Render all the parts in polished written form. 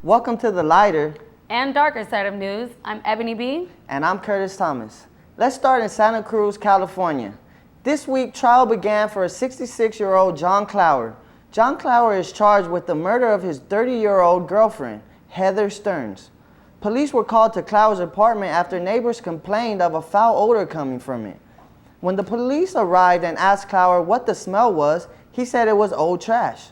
Welcome to the lighter and darker side of news. I'm Ebony B. And I'm Curtis Thomas. Let's start in Santa Cruz, California. This week, trial began for a 66-year-old John Clower. John Clower is charged with the murder of his 30-year-old girlfriend, Heather Stearns. Police were called to Clower's apartment after neighbors complained of a foul odor coming from it. When the police arrived and asked Clower what the smell was, he said it was old trash.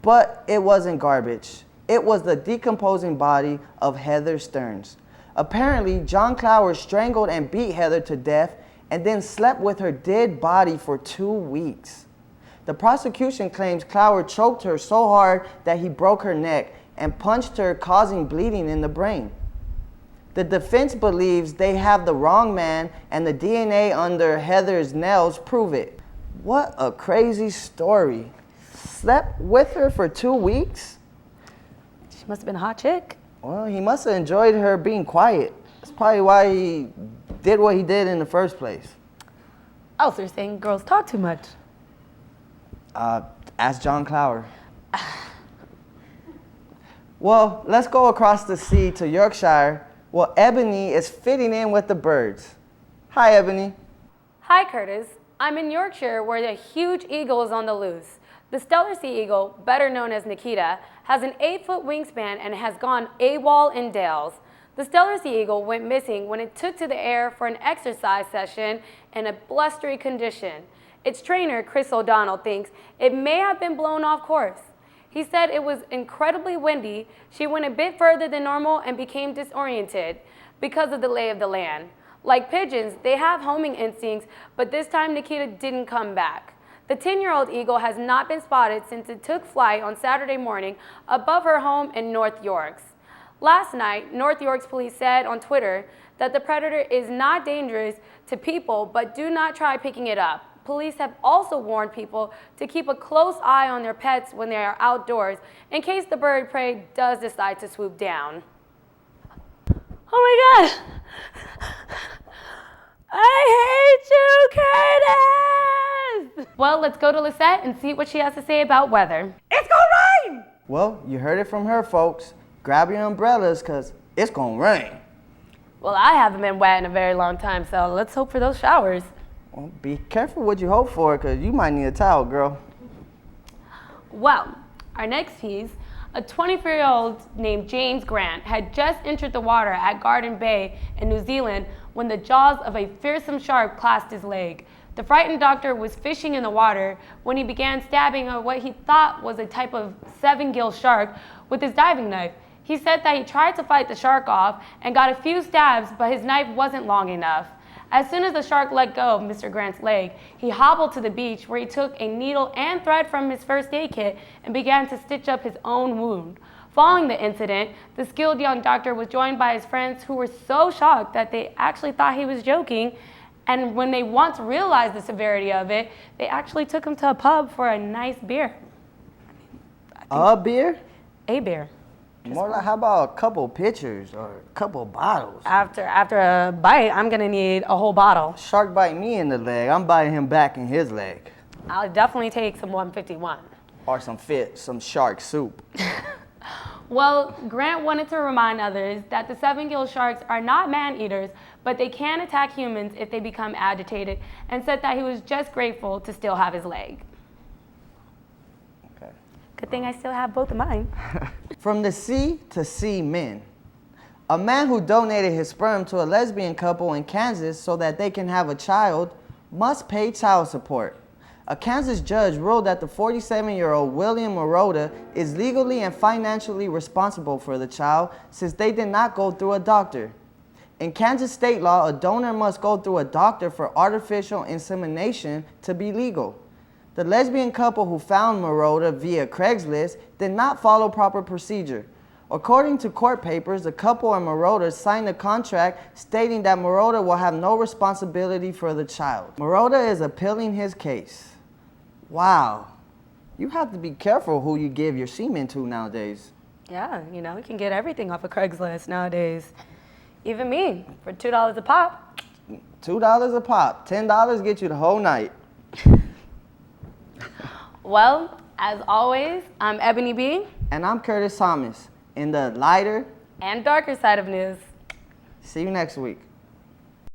But it wasn't garbage. It was the decomposing body of Heather Stearns. Apparently, John Clower strangled and beat Heather to death and then slept with her dead body for 2 weeks. The prosecution claims Clower choked her so hard that he broke her neck and punched her, causing bleeding in the brain. The defense believes they have the wrong man and the DNA under Heather's nails prove it. What a crazy story. Slept with her for 2 weeks? She must have been a hot chick. Well, he must have enjoyed her being quiet. That's probably why he did what he did in the first place. Oh, so you're saying girls talk too much? Ask John Clower. Well, let's go across the sea to Yorkshire. Well, Ebony is fitting in with the birds. Hi, Ebony. Hi, Curtis. I'm in Yorkshire where the huge eagle is on the loose. The Steller Sea Eagle, better known as Nikita, has an 8-foot wingspan and has gone AWOL in Dales. The Steller Sea Eagle went missing when it took to the air for an exercise session in a blustery condition. Its trainer, Chris O'Donnell, thinks it may have been blown off course. He said it was incredibly windy. She went a bit further than normal and became disoriented because of the lay of the land. Like pigeons, they have homing instincts, but this time Nikita didn't come back. The 10-year-old eagle has not been spotted since it took flight on Saturday morning above her home in North Yorks. Last night, North Yorks police said on Twitter that the predator is not dangerous to people, but do not try picking it up. Police have also warned people to keep a close eye on their pets when they are outdoors in case the bird prey does decide to swoop down. Oh my God! I hate you, Curtis! Well, let's go to Lisette and see what she has to say about weather. It's gonna rain! Well, you heard it from her, folks. Grab your umbrellas, because it's going to rain. Well, I haven't been wet in a very long time, so let's hope for those showers. Well, be careful what you hope for, because you might need a towel, girl. Well, our next piece, a 24-year-old named James Grant had just entered the water at Garden Bay in New Zealand when the jaws of a fearsome shark clasped his leg. The frightened doctor was fishing in the water when he began stabbing what he thought was a type of 7-gill shark with his diving knife. He said that he tried to fight the shark off and got a few stabs, but his knife wasn't long enough. As soon as the shark let go of Mr. Grant's leg, he hobbled to the beach where he took a needle and thread from his first aid kit and began to stitch up his own wound. Following the incident, the skilled young doctor was joined by his friends who were so shocked that they actually thought he was joking. And when they once realized the severity of it, they actually took him to a pub for a nice beer. A beer? A beer. More like, how about a couple pitchers or a couple bottles? After a bite, I'm gonna need a whole bottle. Shark bite me in the leg. I'm biting him back in his leg. I'll definitely take some 151. Or some shark soup. Well, Grant wanted to remind others that the 7-gill sharks are not man-eaters, but they can attack humans if they become agitated, and said that he was just grateful to still have his leg. Okay. Good thing I still have both of mine. From the sea to see men. A man who donated his sperm to a lesbian couple in Kansas so that they can have a child must pay child support. A Kansas judge ruled that the 47-year-old William Marotta is legally and financially responsible for the child since they did not go through a doctor. In Kansas state law, a donor must go through a doctor for artificial insemination to be legal. The lesbian couple who found Marotta via Craigslist did not follow proper procedure. According to court papers, the couple and Marotta signed a contract stating that Marotta will have no responsibility for the child. Marotta is appealing his case. Wow. You have to be careful who you give your semen to nowadays. Yeah, you can get everything off of Craigslist nowadays. Even me, for $2 a pop. $2 a pop. $10 get you the whole night. Well, as always, I'm Ebony B. And I'm Curtis Thomas. in the lighter and darker side of news. See you next week.